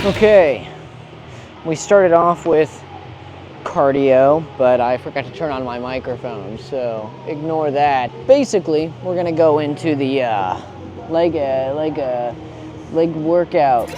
Okay, we started off with cardio, but I forgot to turn on my microphone, so ignore that. Basically, we're gonna go into the leg workout.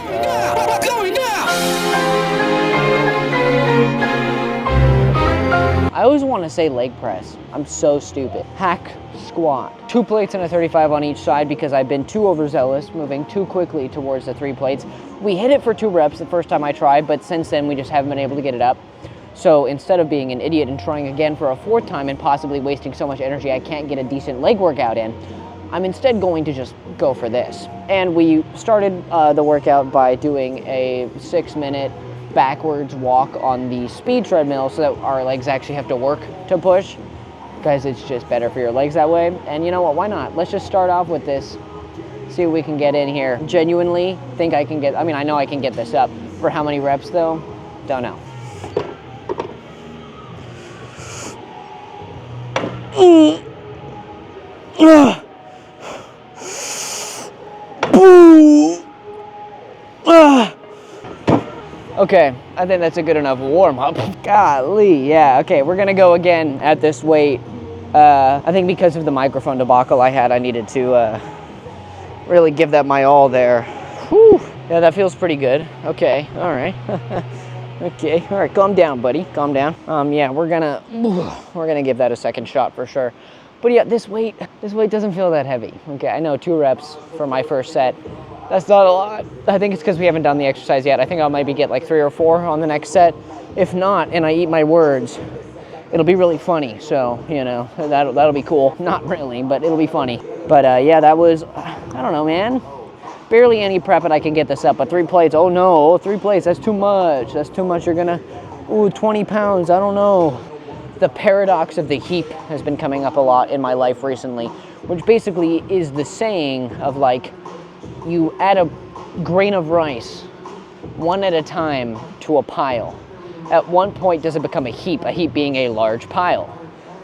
I always want to say leg press. I'm so stupid. Hack squat. 2 plates and a 35 on each side because I've been too overzealous, moving too quickly towards the 3 plates. We hit it for 2 reps the first time I tried, but since then we just haven't been able to get it up. So instead of being an idiot and trying again for a 4th time and possibly wasting so much energy I can't get a decent leg workout in, I'm instead going to just go for this. And we started the workout by doing a 6-minute backwards walk on the speed treadmill so that our legs actually have to work to push. Guys, it's just better for your legs that way. And you know what, why not? Let's just start off with this, see what we can get in here. Genuinely think I can get, I know I can get this up. For how many reps though? Don't know. Okay, I think that's a good enough warm-up. Golly, yeah, okay, we're gonna go again at this weight. I think because of the microphone debacle I had, I needed to really give that my all there. Whew. Yeah, that feels pretty good. Okay, all right. Okay, all right, calm down, buddy, calm down. Yeah, we're gonna give that a second shot for sure. But yeah, this weight doesn't feel that heavy. Okay, I know 2 reps for my first set. That's not a lot. I think it's because we haven't done the exercise yet. I think I'll maybe get like 3 or 4 on the next set. If not, and I eat my words, it'll be really funny. So, you know, that'll be cool. Not really, but it'll be funny. But yeah, that was, I don't know, man. Barely any prep and I can get this up. But 3 plates, oh no, 3 plates, that's too much. That's too much. You're gonna, 20 pounds, I don't know. The paradox of the heap has been coming up a lot in my life recently, which basically is the saying of like, you add a grain of rice, one at a time, to a pile. At one point does it become a heap being a large pile.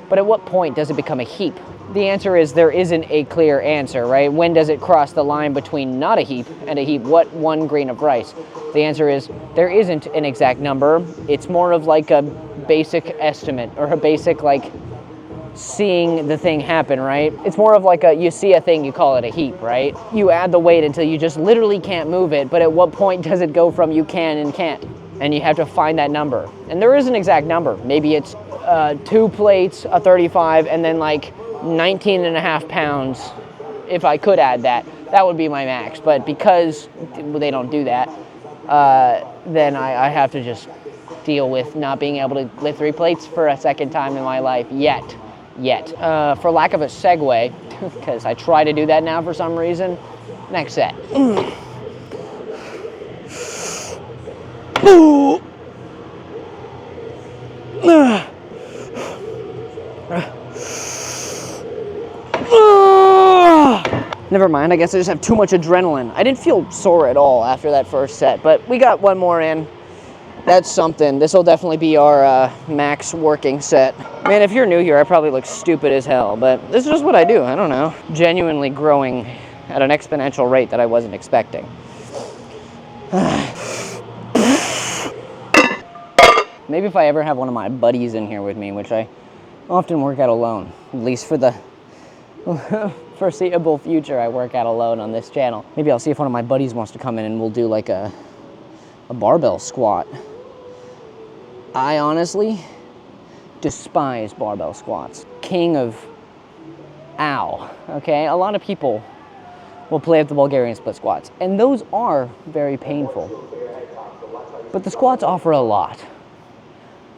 But at what point does it become a heap? The answer is there isn't a clear answer, right? When does it cross the line between not a heap and a heap? What 1 grain of rice? The answer is there isn't an exact number. It's more of like a basic estimate or a basic like seeing the thing happen, right? It's more of like you see a thing, you call it a heap, right? You add the weight until you just literally can't move it, but at what point does it go from you can and can't? And you have to find that number. And there is an exact number. Maybe it's 2 plates, a 35, and then like 19.5 pounds. If I could add that, that would be my max. But because they don't do that, then I have to just deal with not being able to lift 3 plates for a second time in my life yet. For lack of a segue, because I try to do that now for some reason, next set. Never mind, I guess I just have too much adrenaline. I didn't feel sore at all after that first set, but we got 1 more in. That's something. This will definitely be our max working set. Man, if you're new here, I probably look stupid as hell, but this is just what I do. I don't know. Genuinely growing at an exponential rate that I wasn't expecting. Maybe if I ever have one of my buddies in here with me, which I often work out alone, at least for the foreseeable future, I work out alone on this channel. Maybe I'll see if one of my buddies wants to come in and we'll do like a barbell squat. I honestly despise barbell squats. King of ow, okay? A lot of people will play up the Bulgarian split squats, and those are very painful. But the squats offer a lot.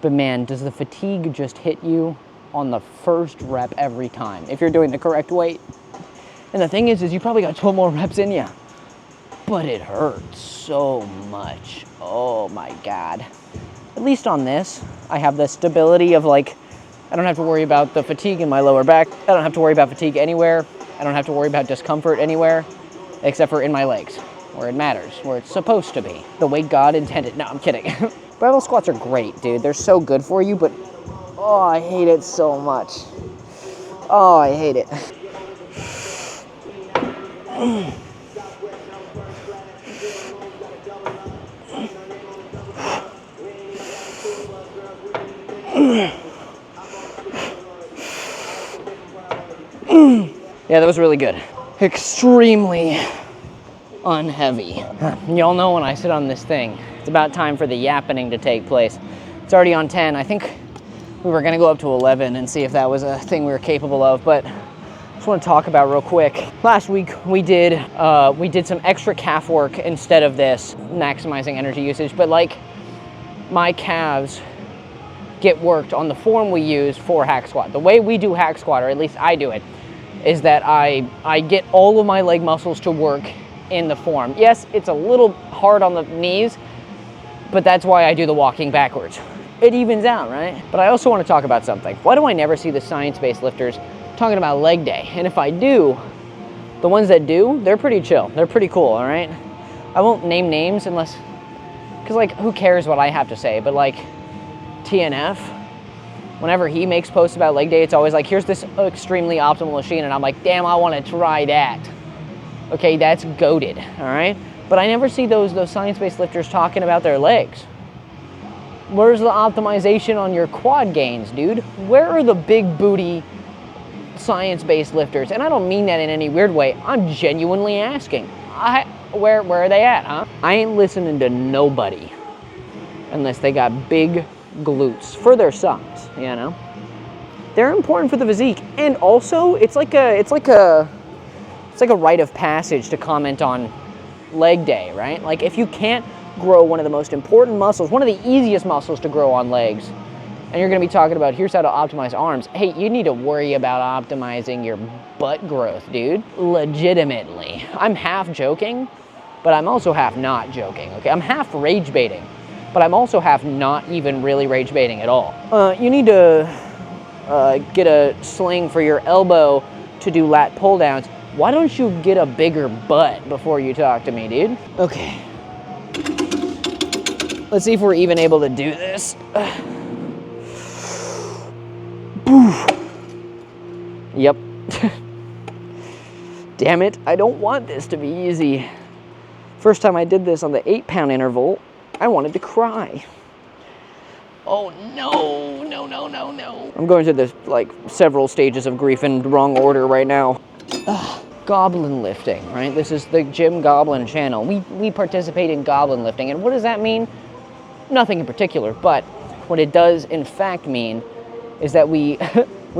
But man, does the fatigue just hit you on the first rep every time, if you're doing the correct weight. And the thing is you probably got 12 more reps in you. But it hurts so much. Oh my God. At least on this, I have the stability of like, I don't have to worry about the fatigue in my lower back. I don't have to worry about fatigue anywhere. I don't have to worry about discomfort anywhere, except for in my legs, where it matters, where it's supposed to be, the way God intended. No, I'm kidding. Barbell squats are great, dude. They're so good for you, but oh, I hate it so much. Oh, I hate it. Yeah, that was really good. Extremely unheavy. Y'all know when I sit on this thing, it's about time for the yappening to take place. It's already on 10. I think we were gonna go up to 11 and see if that was a thing we were capable of, but I just want to talk about real quick. Last week we did some extra calf work instead of this, maximizing energy usage, but like my calves get worked on the form we use for hack squat. The way we do hack squat, or at least I do it, is that I get all of my leg muscles to work in the form. Yes, it's a little hard on the knees, but that's why I do the walking backwards. It evens out, right? But I also want to talk about something. Why do I never see the science-based lifters talking about leg day? And if I do, the ones that do, they're pretty chill. They're pretty cool, all right? I won't name names unless, because like, who cares what I have to say? But like, TNF, whenever he makes posts about leg day, it's always like, here's this extremely optimal machine, and I'm like, damn, I want to try that. Okay, that's goated, all right? But I never see those science-based lifters talking about their legs. Where's the optimization on your quad gains, dude? Where are the big booty science-based lifters? And I don't mean that in any weird way. I'm genuinely asking. Where are they at, huh? I ain't listening to nobody unless they got big glutes for their size, you know? They're important for the physique, and also it's like a rite of passage to comment on leg day, right? Like if you can't grow one of the most important muscles, one of the easiest muscles to grow on legs, and you're going to be talking about here's how to optimize arms, hey, you need to worry about optimizing your butt growth, dude. Legitimately. I'm half joking, but I'm also half not joking, okay? I'm half rage baiting, but I'm also half not even really rage baiting at all. You need to get a sling for your elbow to do lat pull downs. Why don't you get a bigger butt before you talk to me, dude? Okay. Let's see if we're even able to do this. Yep. Damn it, I don't want this to be easy. First time I did this on the 8-pound interval, I wanted to cry. Oh no, no, no, no, no. I'm going through this, like, several stages of grief in wrong order right now. Goblin lifting, right? This is the Gym Goblin channel. We participate in goblin lifting, and what does that mean? Nothing in particular, but what it does in fact mean is that we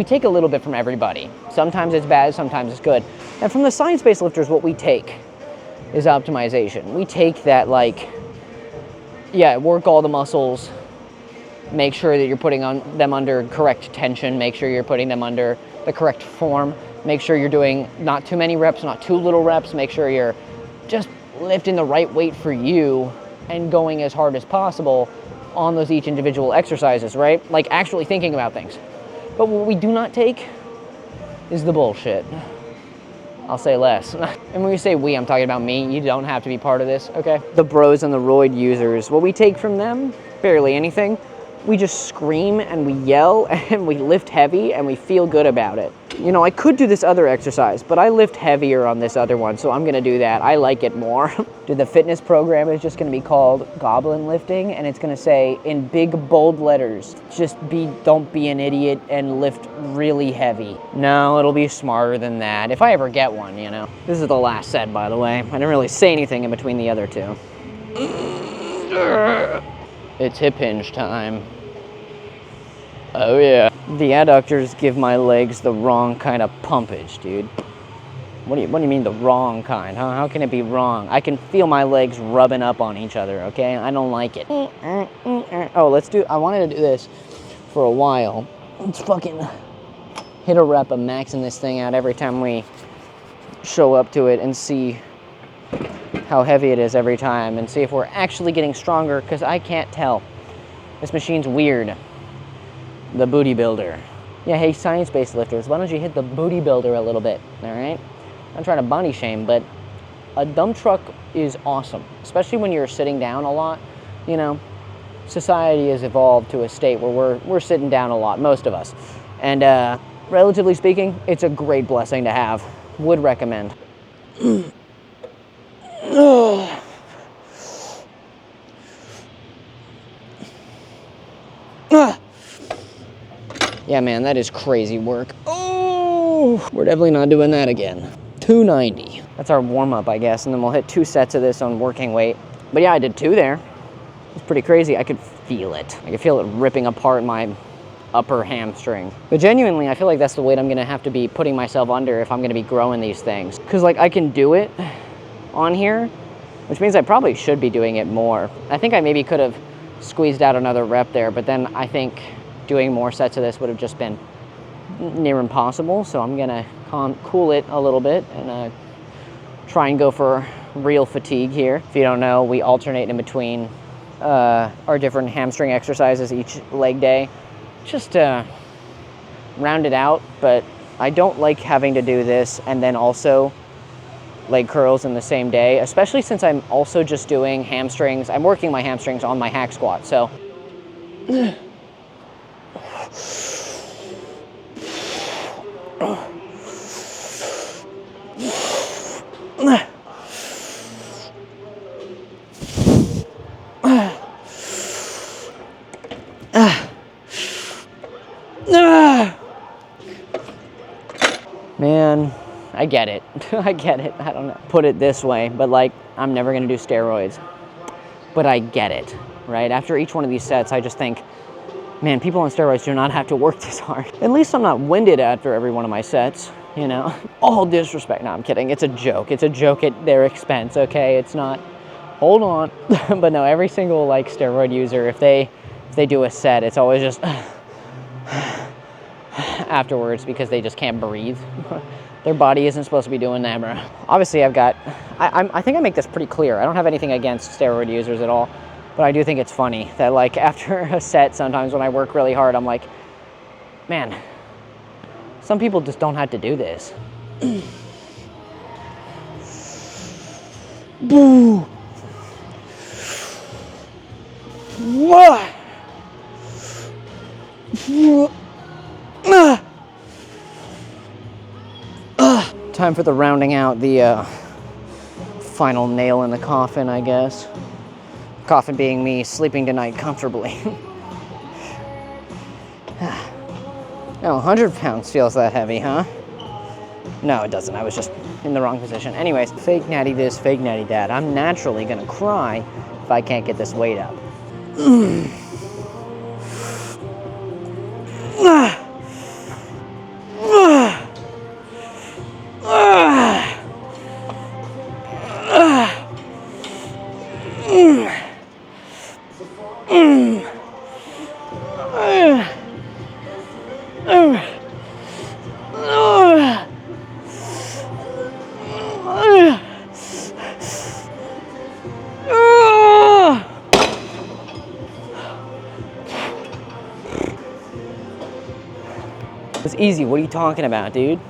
take a little bit from everybody. Sometimes it's bad, sometimes it's good. And from the science-based lifters, what we take is optimization. We take that, like, yeah, work all the muscles, make sure that you're putting them under correct tension, make sure you're putting them under the correct form, make sure you're doing not too many reps, not too little reps, make sure you're just lifting the right weight for you and going as hard as possible on those each individual exercises, right? Like actually thinking about things. But what we do not take is the bullshit. I'll say less. And when we say we, I'm talking about me. You don't have to be part of this, okay? The bros and the roid users, what we take from them, barely anything. We just scream and we yell and we lift heavy and we feel good about it. You know, I could do this other exercise, but I lift heavier on this other one, so I'm gonna do that. I like it more. Dude, the fitness program is just gonna be called Goblin Lifting, and it's gonna say in big bold letters, don't be an idiot and lift really heavy. No, it'll be smarter than that. If I ever get one, you know. This is the last set, by the way. I didn't really say anything in between the other two. It's hip hinge time. Oh yeah. The adductors give my legs the wrong kind of pumpage, dude. What do you mean the wrong kind, huh? How can it be wrong? I can feel my legs rubbing up on each other, okay? I don't like it. Oh, I wanted to do this for a while. Let's fucking hit a rep of maxing this thing out every time we show up to it and see how heavy it is every time and see if we're actually getting stronger, because I can't tell. This machine's weird. The booty builder. Yeah, hey, science-based lifters, why don't you hit the booty builder a little bit, all right? I'm trying to body shame, but a dump truck is awesome, especially when you're sitting down a lot. You know, society has evolved to a state where we're sitting down a lot, most of us. And relatively speaking, it's a great blessing to have. Would recommend. Yeah, man, that is crazy work. Oh, we're definitely not doing that again. 290. That's our warm-up, I guess, and then we'll hit 2 sets of this on working weight. But yeah, I did 2 there. It's pretty crazy. I could feel it. I could feel it ripping apart my upper hamstring. But genuinely, I feel like that's the weight I'm gonna have to be putting myself under if I'm gonna be growing these things. Cause like I can do it on here, which means I probably should be doing it more. I think I maybe could have squeezed out another rep there, but then I think doing more sets of this would have just been near impossible. So I'm gonna cool it a little bit and try and go for real fatigue here. If you don't know, we alternate in between our different hamstring exercises each leg day, just to round it out. But I don't like having to do this and then also leg curls in the same day, especially since I'm also just doing hamstrings. I'm working my hamstrings on my hack squat, so. Man, I get it. I get it. I don't know. Put it this way, but like, I'm never gonna do steroids. But I get it, right? After each one of these sets, I just think, man, people on steroids do not have to work this hard. At least I'm not winded after every one of my sets, you know? All disrespect. No, I'm kidding. It's a joke. It's a joke at their expense, okay? It's not, hold on. But no, every single like steroid user, if they do a set, it's always just afterwards because they just can't breathe. Their body isn't supposed to be doing that, bro. Obviously, I think I make this pretty clear. I don't have anything against steroid users at all, but I do think it's funny that like after a set, sometimes when I work really hard, I'm like, man, some people just don't have to do this. Boo! What? Time for the rounding out, the final nail in the coffin, I guess. Coffin being me sleeping tonight comfortably. No, 100 pounds feels that heavy, huh? No, it doesn't. I was just in the wrong position. Anyways, fake natty this, fake natty that. I'm naturally gonna cry if I can't get this weight up. It's easy. What are you talking about, dude?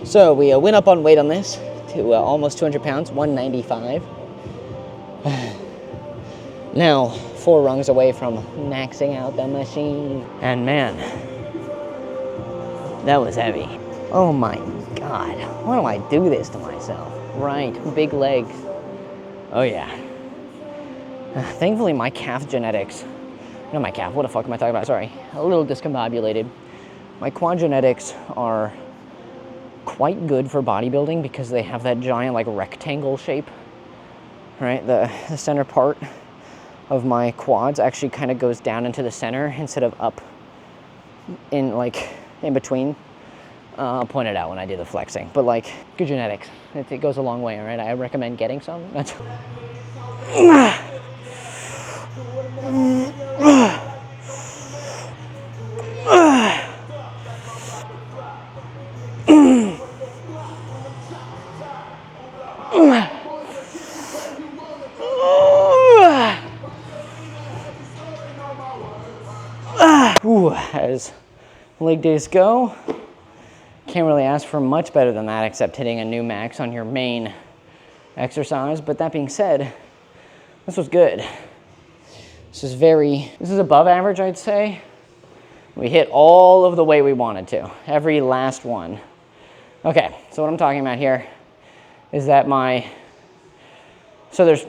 So we went up on weight on this to almost 200 pounds, 195. Now, 4 rungs away from maxing out the machine. And man, that was heavy. Oh my God, why do I do this to myself? Right, big legs. Oh yeah. Thankfully my calf genetics, not my calf, what the fuck am I talking about? Sorry, a little discombobulated. My quad genetics are quite good for bodybuilding because they have that giant like rectangle shape, right? The center part of my quads actually kind of goes down into the center instead of up in like in between. I'll point it out when I do the flexing, but like good genetics, it goes a long way, all right? I recommend getting some. That's as leg days go, can't really ask for much better than that except hitting a new max on your main exercise. But that being said, this was good. This is above average, I'd say. We hit all of the way we wanted to, every last one. Okay, so what I'm talking about here is that so there's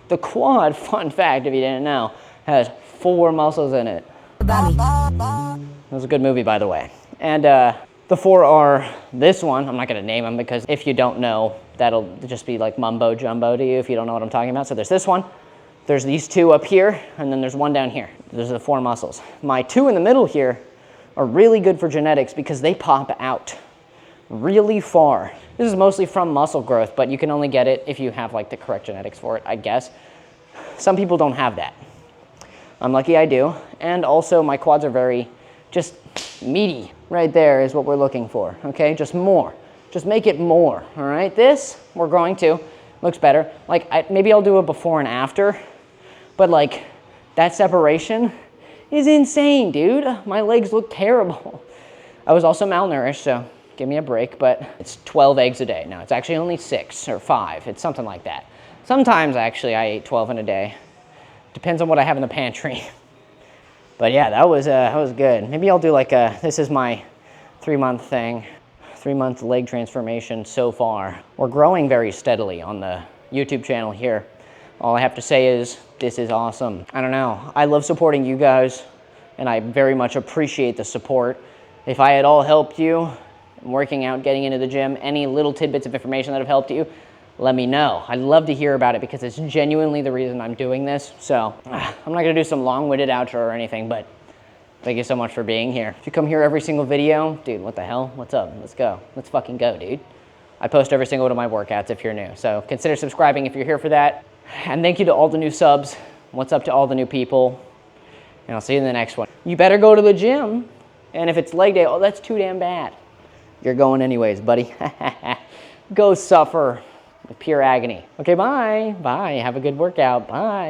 the quad, fun fact if you didn't know, has 4 muscles in it. It was a good movie, by the way. And the 4 are this one. I'm not going to name them because if you don't know, that'll just be like mumbo jumbo to you if you don't know what I'm talking about. So there's this one. There's these 2 up here, and then there's 1 down here. Those are the 4 muscles. My 2 in the middle here are really good for genetics because they pop out really far. This is mostly from muscle growth, but you can only get it if you have like the correct genetics for it, I guess. Some people don't have that. I'm lucky I do. And also my quads are very just meaty. Right there is what we're looking for, okay? Just more. Just make it more, all right? This, we're going to. Looks better. Like, maybe I'll do a before and after, but like, that separation is insane, dude. My legs look terrible. I was also malnourished, so give me a break, but it's 12 eggs a day. No, it's actually only 6 or 5. It's something like that. Sometimes, actually, I ate 12 in a day. Depends on what I have in the pantry. But yeah, that was good. Maybe I'll do like this is my 3-month thing. 3-month leg transformation so far. We're growing very steadily on the YouTube channel here. All I have to say is, this is awesome. I don't know, I love supporting you guys, and I very much appreciate the support. If I at all helped you, working out, getting into the gym, any little tidbits of information that have helped you, let me know. I'd love to hear about it because it's genuinely the reason I'm doing this. So, I'm not gonna do some long-winded outro or anything, but thank you so much for being here. If you come here every single video, dude, what the hell? What's up? Let's go. Let's fucking go, dude. I post every single one of my workouts if you're new. So consider subscribing if you're here for that. And thank you to all the new subs. What's up to all the new people? And I'll see you in the next one. You better go to the gym. And if it's leg day, oh, that's too damn bad. You're going anyways, buddy. Go suffer with pure agony. Okay, bye. Bye. Have a good workout. Bye.